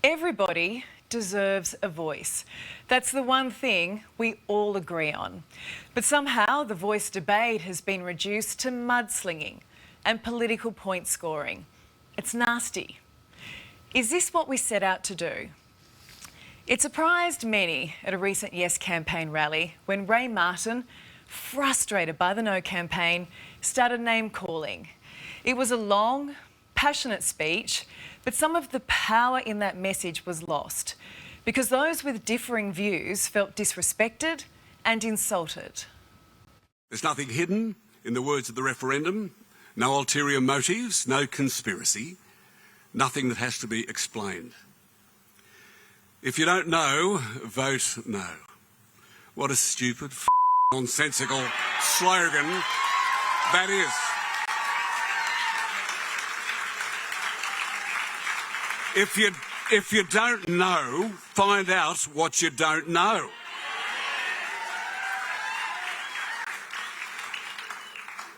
Everybody deserves a voice. That's the one thing we all agree on. But somehow the voice debate has been reduced to mudslinging and political point scoring. It's nasty. Is this what we set out to do? It surprised many at a recent Yes campaign rally when Ray Martin, frustrated by the No campaign, started name-calling. It was a long, passionate speech, but some of the power in that message was lost because those with differing views felt disrespected and insulted. There's nothing hidden in the words of the referendum, no ulterior motives, no conspiracy, nothing that has to be explained. If you don't know, vote no. What a stupid, nonsensical slogan that is. If you don't know, find out what you don't know.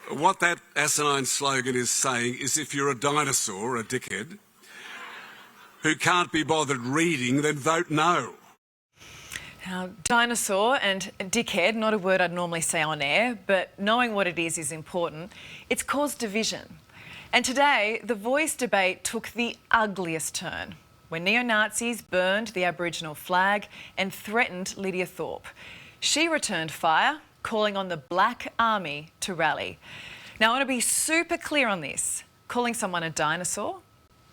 What that asinine slogan is saying is if you're a dinosaur, a dickhead, who can't be bothered reading, then vote no. Now, dinosaur and dickhead, not a word I'd normally say on air, but knowing what it is important. It's caused division. And today, the voice debate took the ugliest turn when neo-Nazis burned the Aboriginal flag and threatened Lydia Thorpe. She returned fire, calling on the Black Army to rally. Now, I want to be super clear on this. Calling someone a dinosaur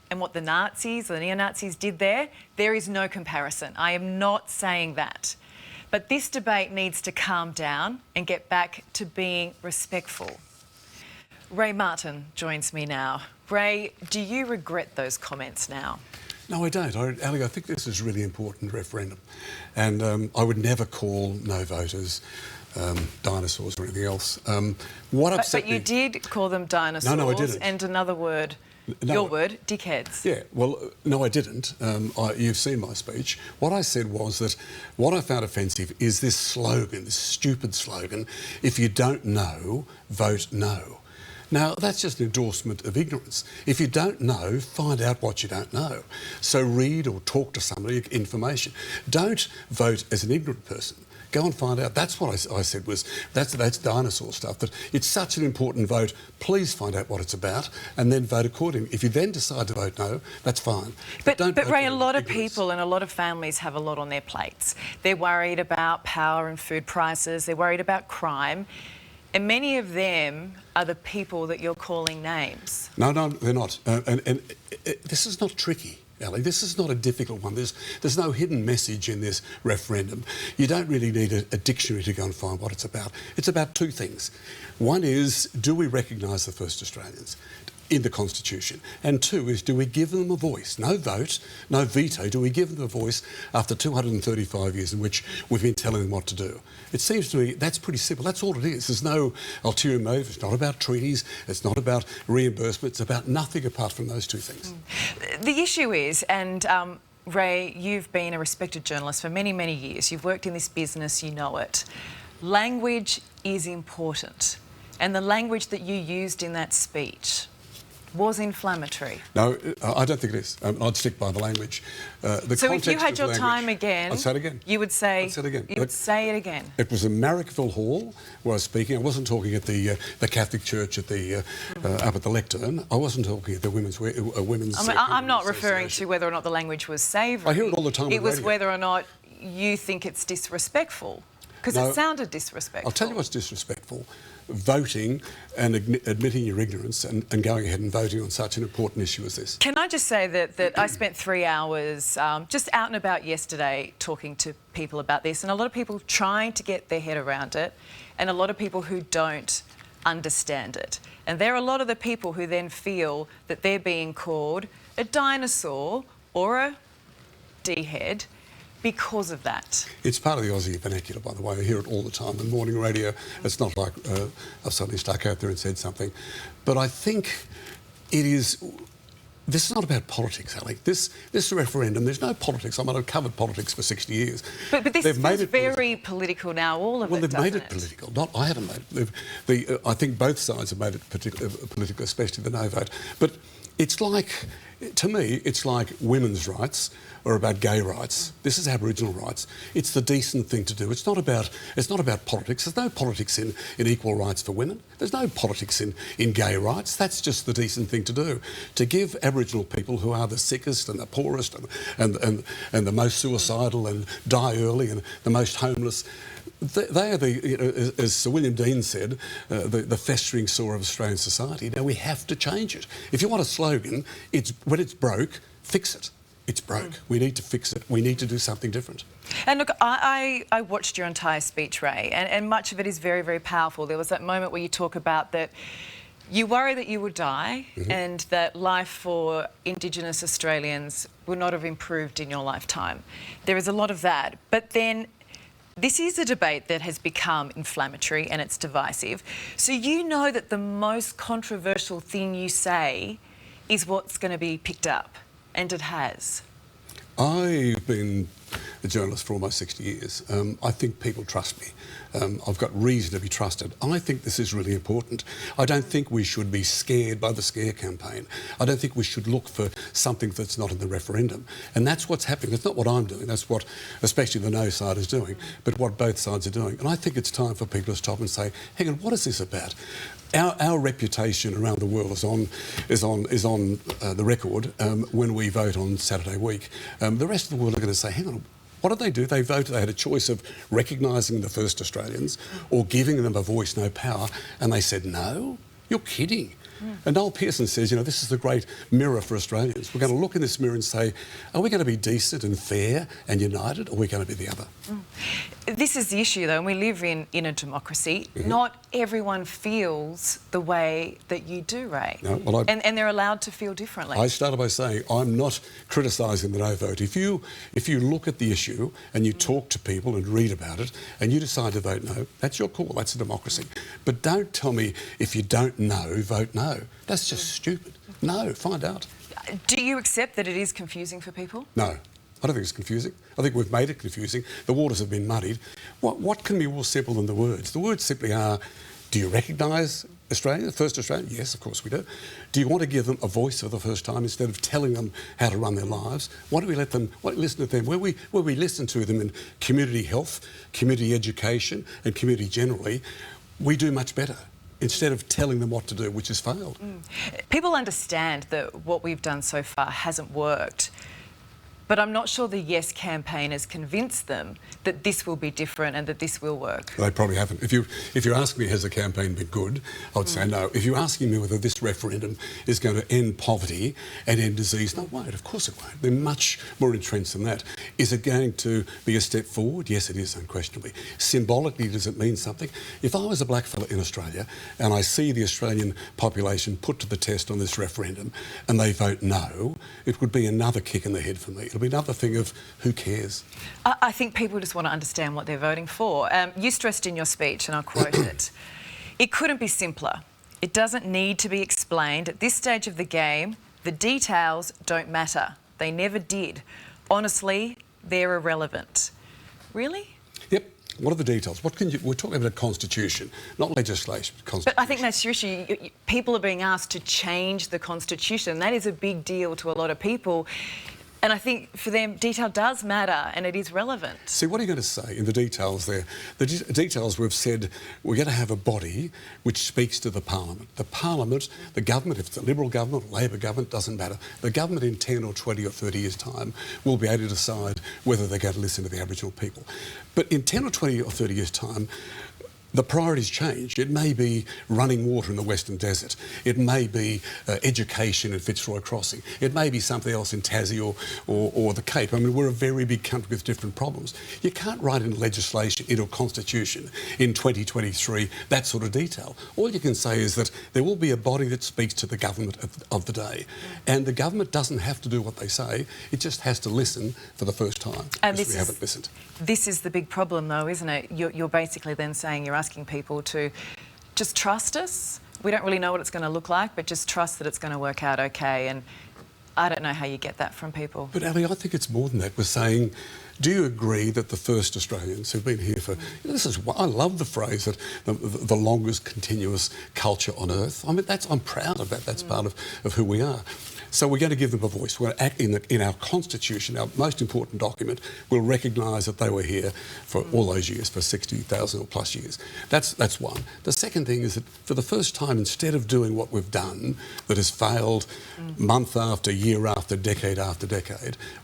and what the Nazis or the neo-Nazis did there is no comparison. I am not saying that. But this debate needs to calm down and get back to being respectful. Ray Martin joins me now. Ray, do you regret those comments now? No, I don't. Ali, I think this is a really important referendum. And I would never call no voters dinosaurs or anything else. But you did call them dinosaurs. No, I didn't. And another word, your word, dickheads. Yeah, well, no, I didn't. You've seen my speech. What I said was that what I found offensive is this slogan, this stupid slogan, if you don't know, vote no. Now, that's just an endorsement of ignorance. If you don't know, find out what you don't know. So read or talk to somebody, information. Don't vote as an ignorant person. Go and find out. That's what I said was, that's dinosaur stuff, that it's such an important vote. Please find out what it's about and then vote accordingly. If you then decide to vote no, that's fine. But Ray, a lot of people and a lot of families have a lot on their plates. They're worried about power and food prices. They're worried about crime. And many of them are the people that you're calling names. No, they're not. And this is not tricky, Ali. This is not a difficult one. There's no hidden message in this referendum. You don't really need a dictionary to go and find what it's about. It's about two things. One is, do we recognise the first Australians in the Constitution? And two is, do we give them a voice? No vote, no veto. Do we give them a voice after 235 years in which we've been telling them what to do? It seems to me that's pretty simple. That's all it is. There's no ulterior motive. It's not about treaties. It's not about reimbursement. It's about nothing apart from those two things. The issue is, and Ray, you've been a respected journalist for many, many years. You've worked in this business, you know it. Language is important. And the language that you used in that speech was inflammatory. No, I don't think it is. I'd stick by the language. So if you had your time again, I'd say it again. You would say. I'd say it again. You would say it again. It was in Marrickville Hall where I was speaking. I wasn't talking at the Catholic Church at the up at the lectern. I wasn't talking at the women's. I'm not referring to whether or not the language was savoury. I hear it all the time. It was whether or not you think it's disrespectful, because it sounded disrespectful. I'll tell you what's disrespectful. Voting and admitting your ignorance and going ahead and voting on such an important issue as this. Can I just say that I spent 3 hours just out and about yesterday talking to people about this, and a lot of people trying to get their head around it and a lot of people who don't understand it. And there are a lot of the people who then feel that they're being called a dinosaur or a D-head because of that. It's part of the Aussie vernacular, by the way. I hear it all the time on morning radio. It's not like I've suddenly stuck out there and said something. But I think it is... This is not about politics, Ali. This referendum, there's no politics. I mean, I've covered politics for 60 years. But this is very political now, all of it, Well, they've made it political. I haven't made it. I think both sides have made it political, especially the no vote. But It's like, to me, it's like women's rights or about gay rights. This is Aboriginal rights. It's the decent thing to do. It's not about politics. There's no politics in equal rights for women. There's no politics in gay rights. That's just the decent thing to do. To give Aboriginal people who are the sickest and the poorest and the most suicidal and die early and the most homeless, they are the, you know, as Sir William Dean said, the festering sore of Australian society. Now we have to change it. If you want a slogan, it's when it's broke, fix it. It's broke. We need to fix it. We need to do something different. And look, I watched your entire speech, Ray, and much of it is very, very powerful. There was that moment where you talk about that you worry that you will die and that life for Indigenous Australians will not have improved in your lifetime. There is a lot of that. But then this is a debate that has become inflammatory and it's divisive. So you know that the most controversial thing you say is what's going to be picked up, and it has. I've been a journalist for almost 60 years. I think people trust me. I've got reason to be trusted. I think this is really important. I don't think we should be scared by the scare campaign. I don't think we should look for something that's not in the referendum. And that's what's happening. It's not what I'm doing. That's what especially the no side is doing, but what both sides are doing. And I think it's time for people to stop and say, hang on, what is this about? Our reputation around the world is on the record when we vote on Saturday week. The rest of the world are going to say, hang on, what did they do? They voted, they had a choice of recognising the first Australians or giving them a voice, no power, and they said no? You're kidding. And Noel Pearson says, you know, this is the great mirror for Australians. We're going to look in this mirror and say, are we going to be decent and fair and united, or are we going to be the other? This is the issue, though, and we live in a democracy. Not everyone feels the way that you do, Ray. No, well, and they're allowed to feel differently. I started by saying I'm not criticising the no vote. If you look at the issue and you talk to people and read about it and you decide to vote no, that's your call. That's a democracy. But don't tell me if you don't know, vote no. That's just stupid. No, find out. Do you accept that it is confusing for people? No, I don't think it's confusing. I think we've made it confusing. The waters have been muddied. What can be more simple than the words? The words simply are, do you recognise Australia, the first Australia? Yes, of course we do. Do you want to give them a voice for the first time instead of telling them how to run their lives? Why don't we let them, listen to them? Where we listen to them in community health, community education and community generally, we do much better, instead of telling them what to do, which has failed. People understand that what we've done so far hasn't worked, but I'm not sure the Yes campaign has convinced them that this will be different and that this will work. They probably haven't. If you're asking me, has the campaign been good, I would say no. If you're asking me whether this referendum is going to end poverty and end disease, no, it won't. Of course it won't. They're much more entrenched than that. Is it going to be a step forward? Yes, it is, unquestionably. Symbolically, does it mean something? If I was a blackfella in Australia and I see the Australian population put to the test on this referendum and they vote no, it would be another kick in the head for me. It'll be another thing of who cares. I think people just want to understand what they're voting for. You stressed in your speech, and I'll quote it, "It couldn't be simpler. It doesn't need to be explained. At this stage of the game, the details don't matter. They never did. Honestly, they're irrelevant." Really? Yep. What are the details? We're talking about a constitution, not legislation, constitution. But I think that's your issue. People are being asked to change the constitution. That is a big deal to a lot of people. And I think for them, detail does matter and it is relevant. See, what are you going to say in the details there? The details we've said we're going to have a body which speaks to the Parliament. The Parliament, the government, if it's a Liberal government or Labor government, doesn't matter. The government in 10 or 20 or 30 years' time will be able to decide whether they're going to listen to the Aboriginal people. But in 10 or 20 or 30 years' time, the priorities change. It may be running water in the Western Desert. It may be education in Fitzroy Crossing. It may be something else in Tassie or the Cape. I mean, we're a very big country with different problems. You can't write in legislation, into a constitution in 2023, that sort of detail. All you can say is that there will be a body that speaks to the government of the day. And the government doesn't have to do what they say. It just has to listen for the first time. And because we haven't listened. This is the big problem, though, isn't it? You're basically then saying you're asking people to just trust us. We don't really know what it's going to look like, but just trust that it's going to work out okay. And I don't know how you get that from people. But Ali, I think it's more than that. We're saying, do you agree that the first Australians who've been here for... You know, I love the phrase that the longest continuous culture on earth. I mean, I'm proud of that. That's part of who we are. So we're going to give them a voice. We're act in our constitution, our most important document, we'll recognise that they were here for all those years, for 60,000 or plus years. That's one. The second thing is that for the first time, instead of doing what we've done that has failed month after year after decade,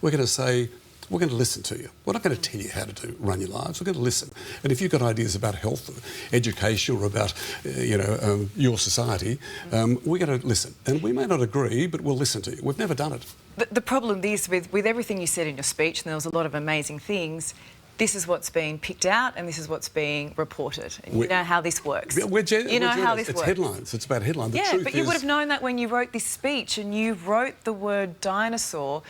we're going to say, we're going to listen to you. We're not going to tell you how to run your lives. We're going to listen. And if you've got ideas about health, or education, or about, your society, we're going to listen. And we may not agree, but we'll listen to you. We've never done it. The problem is with everything you said in your speech, and there was a lot of amazing things, this is what's being picked out and this is what's being reported. And you know how this works. You know how this works. It's headlines. It's about headlines. Yeah, but you would have known that when you wrote this speech and you wrote the word dinosaur.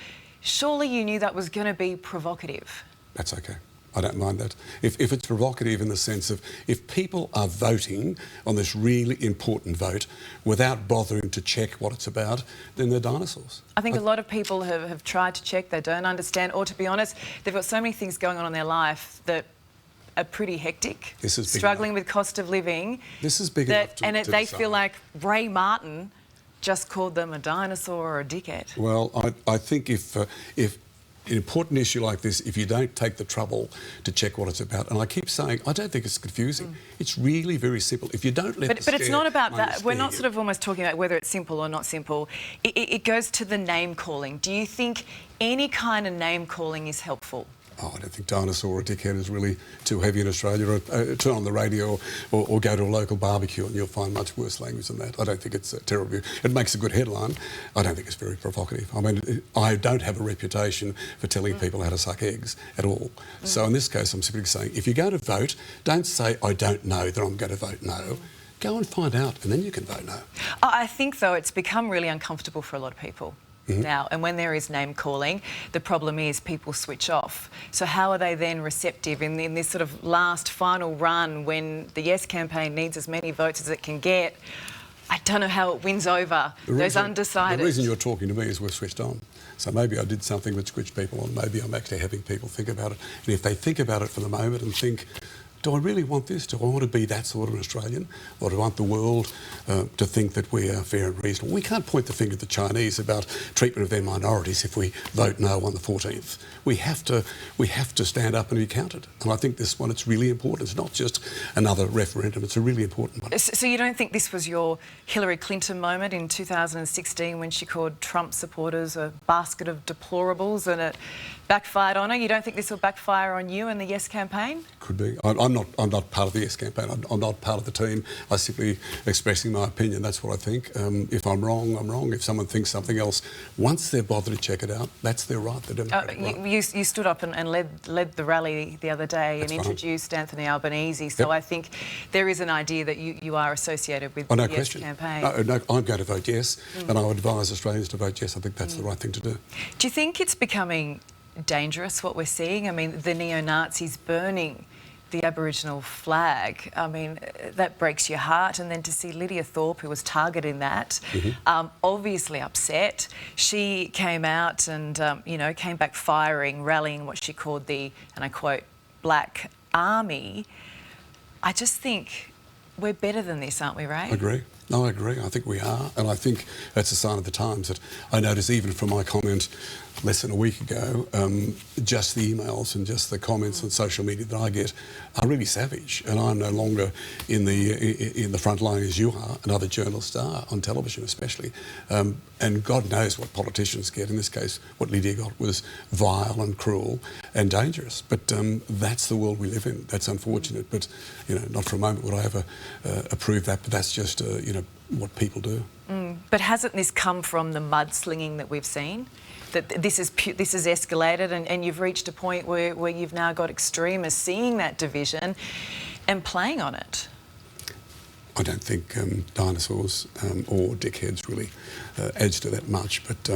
Surely you knew that was going to be provocative. That's okay. I don't mind that. If it's provocative in the sense of if people are voting on this really important vote without bothering to check what it's about, then they're dinosaurs. I think a lot of people have tried to check, they don't understand, or to be honest, they've got so many things going on in their life that are pretty hectic. This is big struggling enough. with cost of living. This is big enough to they decide. feel like Ray Martin just called them a dinosaur or a dickhead. Well, I think if an important issue like this, if you don't take the trouble to check what it's about, and I keep saying, I don't think it's confusing. It's really very simple. If you don't let But it's not about that. We're not sort of almost talking about whether it's simple or not simple. It goes to the name calling. Do you think any kind of name calling is helpful? Oh, I don't think dinosaur or dickhead is really too heavy in Australia. Turn on the radio or go to a local barbecue and you'll find much worse language than that. I don't think it's terrible. It makes a good headline. I don't think it's very provocative. I mean, I don't have a reputation for telling people how to suck eggs at all. So in this case, I'm simply saying, if you go to vote, don't say, I don't know that I'm going to vote no. Go and find out and then you can vote no. I think, though, it's become really uncomfortable for a lot of people. Now, and when there is name calling, the problem is people switch off. So how are they then receptive in this sort of last final run when the Yes campaign needs as many votes as it can get? I don't know how it wins over those undecided. The reason you're talking to me is we're switched on. So maybe I did something that switched people on. Maybe I'm actually having people think about it. And if they think about it for the moment and think, do I really want this? Do I want to be that sort of an Australian? Or do I want the world to think that we are fair and reasonable? We can't point the finger at the Chinese about treatment of their minorities if we vote no on the 14th. We have to stand up and be counted. And I think this one, it's really important. It's not just another referendum. It's a really important one. So you don't think this was your Hillary Clinton moment in 2016 when she called Trump supporters a basket of deplorables and it backfired on her? You don't think this will backfire on you and the Yes campaign? Could be. I'm not part of the Yes campaign. I'm not part of the team. I'm simply expressing my opinion. That's what I think. If I'm wrong, I'm wrong. If someone thinks something else, once they're bothered to check it out, that's their right. Their democratic right. You stood up and led the rally the other day and introduced Anthony Albanese. So I think there is an idea that you are associated with the Yes campaign. No, I'm going to vote yes, and I would advise Australians to vote yes. I think that's the right thing to do. Do you think it's becoming dangerous what we're seeing? I mean, the neo-Nazis burning the Aboriginal flag, I mean, that breaks your heart. And then to see Lydia Thorpe, who was targeted in that, obviously upset. She came out and, came back firing, rallying what she called the, and I quote, Black Army. I just think we're better than this, aren't we, Ray? I agree. No, I agree. I think we are. And I think that's a sign of the times that I noticed even from my comment less than a week ago, just the emails and just the comments on social media that I get are really savage. And I'm no longer in the front line as you are, and other journalists are, on television especially. And God knows what politicians get. In this case, what Lydia got was vile and cruel and dangerous. But that's the world we live in. That's unfortunate. But, not for a moment would I ever approve that. But that's just, what people do. But hasn't this come from the mudslinging that we've seen? That this is escalated and you've reached a point where you've now got extremists seeing that division and playing on it? I don't think dinosaurs or dickheads really adds to that much, but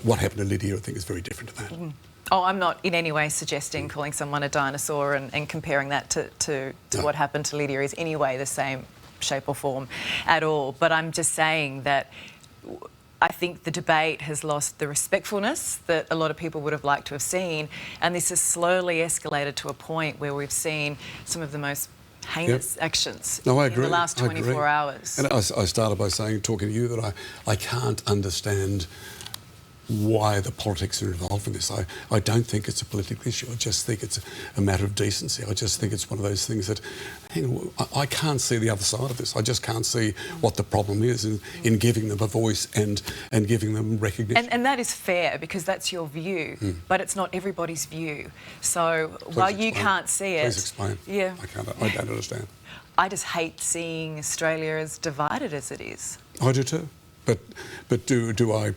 what happened to Lydia, I think, is very different to that. Oh, I'm not in any way suggesting calling someone a dinosaur and comparing that to what happened to Lydia is any way the same shape or form at all. But I'm just saying that I think the debate has lost the respectfulness that a lot of people would have liked to have seen, and this has slowly escalated to a point where we've seen some of the most heinous actions No, I agree. in the last I agree. 24 hours. And I started by saying, talking to you, that I can't understand why the politics are involved in this. I don't think it's a political issue. I just think it's a matter of decency. I just think it's one of those things that, I can't see the other side of this. I just can't see what the problem is in giving them a voice and giving them recognition. And that is fair, because that's your view, but it's not everybody's view. So while you can't see it... Please explain. Yeah. I don't understand. I just hate seeing Australia as divided as it is. I do too. But do I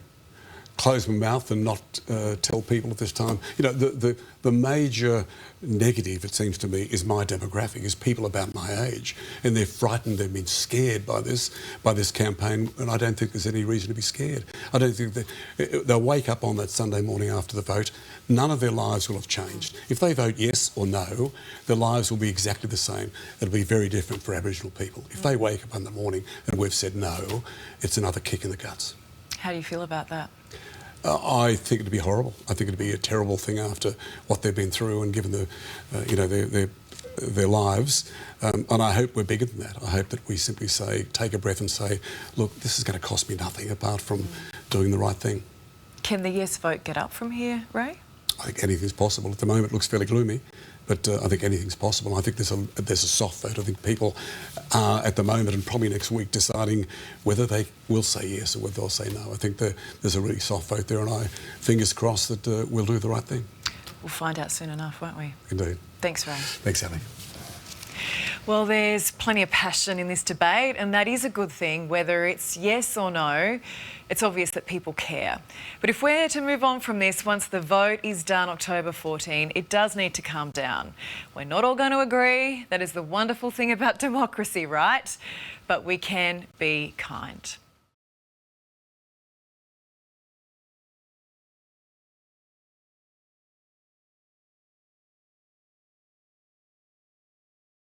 close my mouth and not tell people at this time? You know, the major negative, it seems to me, is my demographic, is people about my age, and they're frightened, they've been scared by this campaign, and I don't think there's any reason to be scared. I don't think they'll wake up on that Sunday morning after the vote, none of their lives will have changed. If they vote yes or no, their lives will be exactly the same. It'll be very different for Aboriginal people. If they wake up in the morning and we've said no, it's another kick in the guts. How do you feel about that? I think it'd be horrible. I think it'd be a terrible thing after what they've been through and given their lives. And I hope we're bigger than that. I hope that we simply say, take a breath and say, look, this is going to cost me nothing apart from doing the right thing. Can the yes vote get up from here, Ray? I think anything's possible. At the moment, it looks fairly gloomy, but I think anything's possible. I think there's a soft vote. I think people are at the moment and probably next week deciding whether they will say yes or whether they'll say no. I think there's a really soft vote there, and fingers crossed that we'll do the right thing. We'll find out soon enough, won't we? Indeed. Thanks, Ray. Thanks, Ali. Well, there's plenty of passion in this debate, and that is a good thing. Whether it's yes or no, it's obvious that people care. But if we're to move on from this, once the vote is done October 14, it does need to calm down. We're not all going to agree. That is the wonderful thing about democracy, right? But we can be kind.